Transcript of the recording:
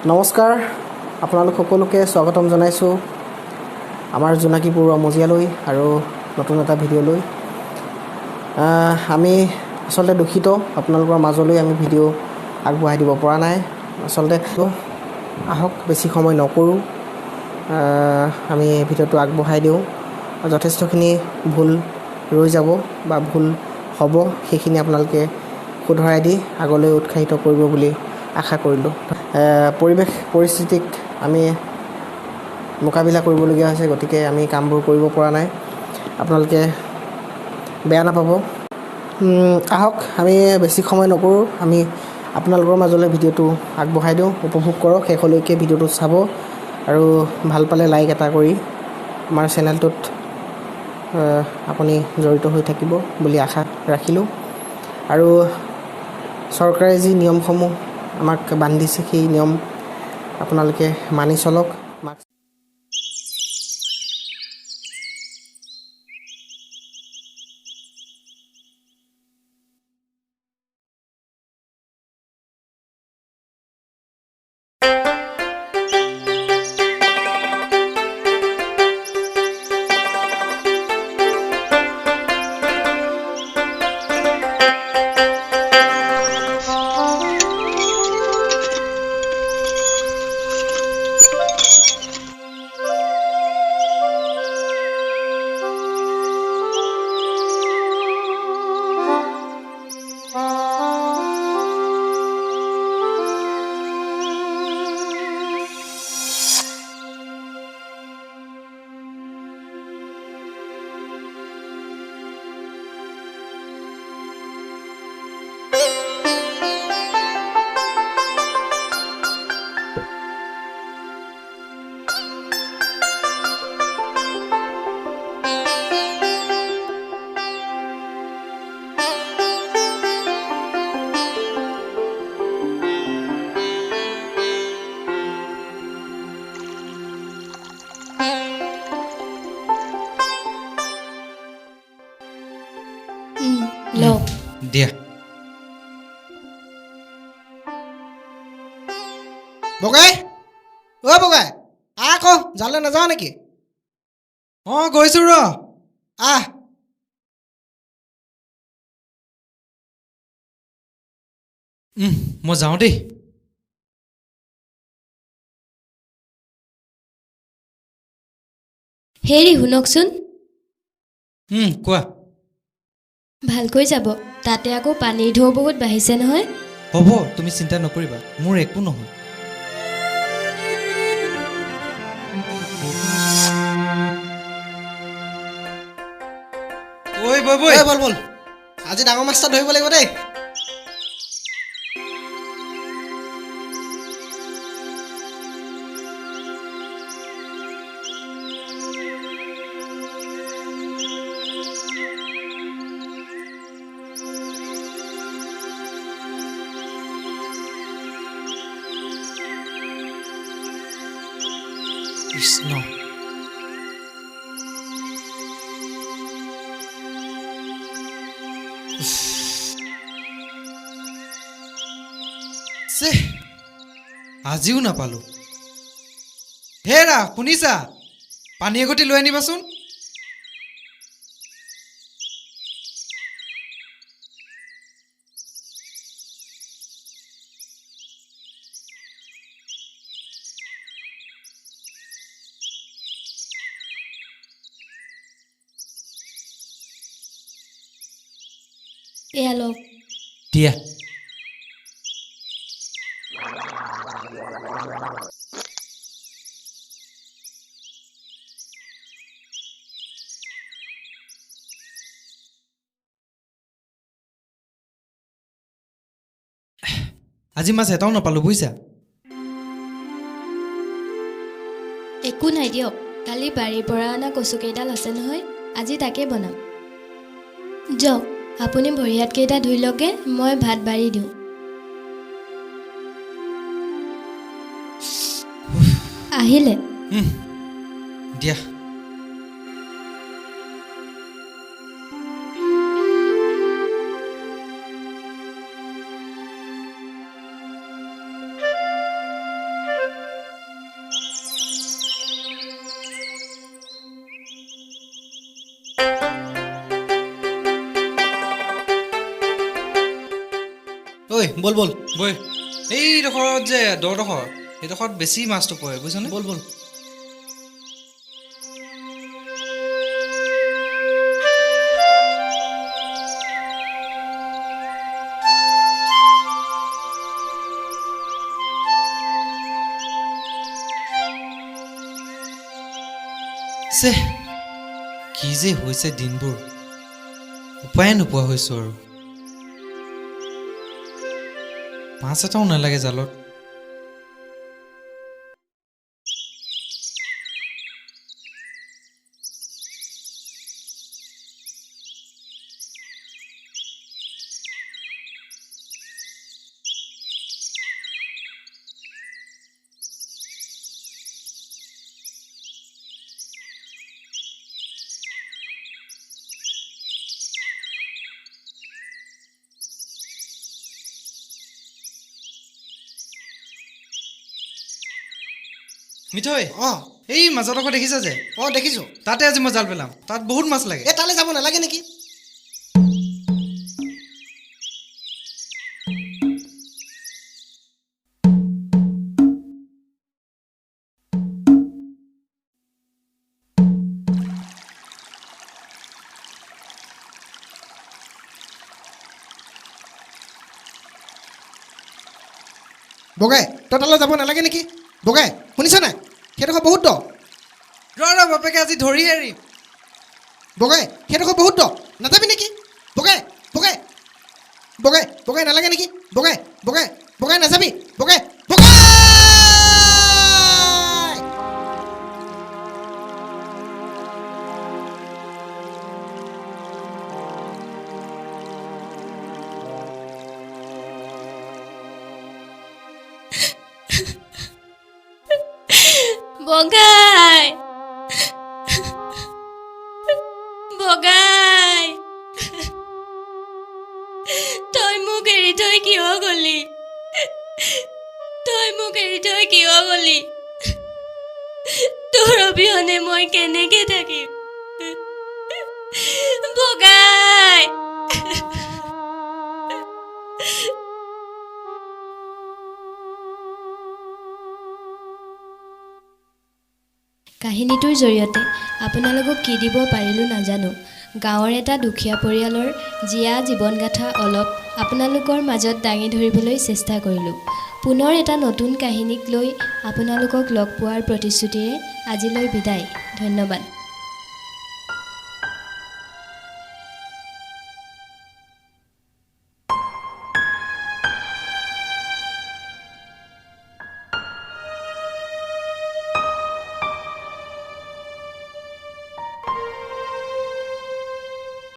নমস্কাৰ আপোনালোক সকলোকে স্বাগতম জনাইছোঁ আমাৰ জোনাকী পৰুৱা মজিয়ালৈ আৰু নতুন এটা ভিডিঅ'লৈ আমি আসলতে দুখিত আপোনালোকৰ মাজলৈ আমি ভিডিঅ' আগবঢ়াই দিব পৰা নাই আসলতে আহক বেছি সময় নকৰোঁ আমি ভিডিঅ'টো আগবঢ়াই দিওঁ যথেষ্টখিনি ভুল ৰৈ যাব বা ভুল হ'ব সেইখিনি আপোনালোকে শুধৰাই দি আগলৈ উৎসাহিত কৰিব বুলি আশা কৰিলোঁ পৰিৱেশ পৰিস্থিতিক আমি মোকাবিলা কৰিবলগীয়া হৈছে গতিকে আমি কামবোৰ কৰিব পৰা নাই আপোনালোকে বেয়া নাপাব আহক আমি বেছি সময় নকৰোঁ আমি আপোনালোকৰ মাজলৈ ভিডিঅ'টো আগবঢ়াই দিওঁ উপভোগ কৰক শেষলৈকে ভিডিঅ'টো চাব আৰু ভাল পালে লাইক এটা কৰি আমাৰ চেনেলটোত আপুনি জড়িত হৈ থাকিব বুলি আশা ৰাখিলোঁ আৰু চৰকাৰে যি নিয়মসমূহ আমাক বান্ধিছে সেই নিয়ম আপোনালোকে মানি চলক দিয়া বগাই বগাই আকৌ জালে নাযাওঁ নেকি গৈছোঁ ৰ মই যাওঁ দেই হেৰি শুনকচোন কোৱা ভালকৈ যাব তাতে আকৌ পানীৰ ঢৌ বহুত বাঢ়িছে নহয় হ'ব তুমি চিন্তা নকৰিবা মোৰ একো নহয় বল আজি ডাঙৰ মাছ এটা ধৰিব লাগিব দেই কৃষ্ণ আজিও নাপালোঁ হেৰা শুনিছা পানী এগতি লৈ আনিবাচোন এয়া লওক দিয়া আজি মাছ এটাও নাপালোঁ বুজিছা একো নাই দিয়ক কালি বাৰীৰ পৰা অনা কচুকেইডাল আছে নহয় আজি তাকে বনাম যাওক আপুনি ভৰি হাতকেইটা ধুই লওকগৈ মই ভাত বাঢ়ি দিওঁ আহিলে দিয়া ঐ ব'ল ব'ল বৈ এইডোখৰত যে দডোখৰ সেইডোখৰত বেছি মাছটো পৰে বুজিছনে ব'ল ব'ল চে কি যে হৈছে দিনবোৰ উপায়ে নোপোৱা হৈছোঁ আৰু মাছ এটাও নালাগে জালত মিঠৈ এই মাজৰডোখৰ দেখিছা যে দেখিছোঁ তাতে আজি মই জাল পেলাম তাত বহুত মাছ লাগে এই তালৈ যাব নালাগে নেকি বগাই তই তালৈ যাব নালাগে নেকি বগাই শুনিছ নাই সেইডোখৰ বহুত দ ৰ বাপেকে আজি ধৰি এৰিম বগাই সেইডোখৰ বহুত দ নাযাবি নেকি বগাই বগাই বগাই বগাই নালাগে নেকি বগাই বগাই বগাই নাযাবি বগাই বগাই বগাই বগাই তই মোক এৰি থৈ কিয় গলি তই মোক এৰি থৈ কিয় গলি তোৰ অবিহনে মই কেনেকে থাকিম বগাই কাহিনীটোৰ জৰিয়তে আপোনালোকক কি দিব পাৰিলোঁ নাজানো গাঁৱৰ এটা দুখীয়া পৰিয়ালৰ জীয়া জীৱনগাথা অলপ আপোনালোকৰ মাজত দাঙি ধৰিবলৈ চেষ্টা কৰিলোঁ পুনৰ এটা নতুন কাহিনীক লৈ আপোনালোকক লগ পোৱাৰ প্ৰতিশ্ৰুতিৰে আজিলৈ বিদায় ধন্যবাদ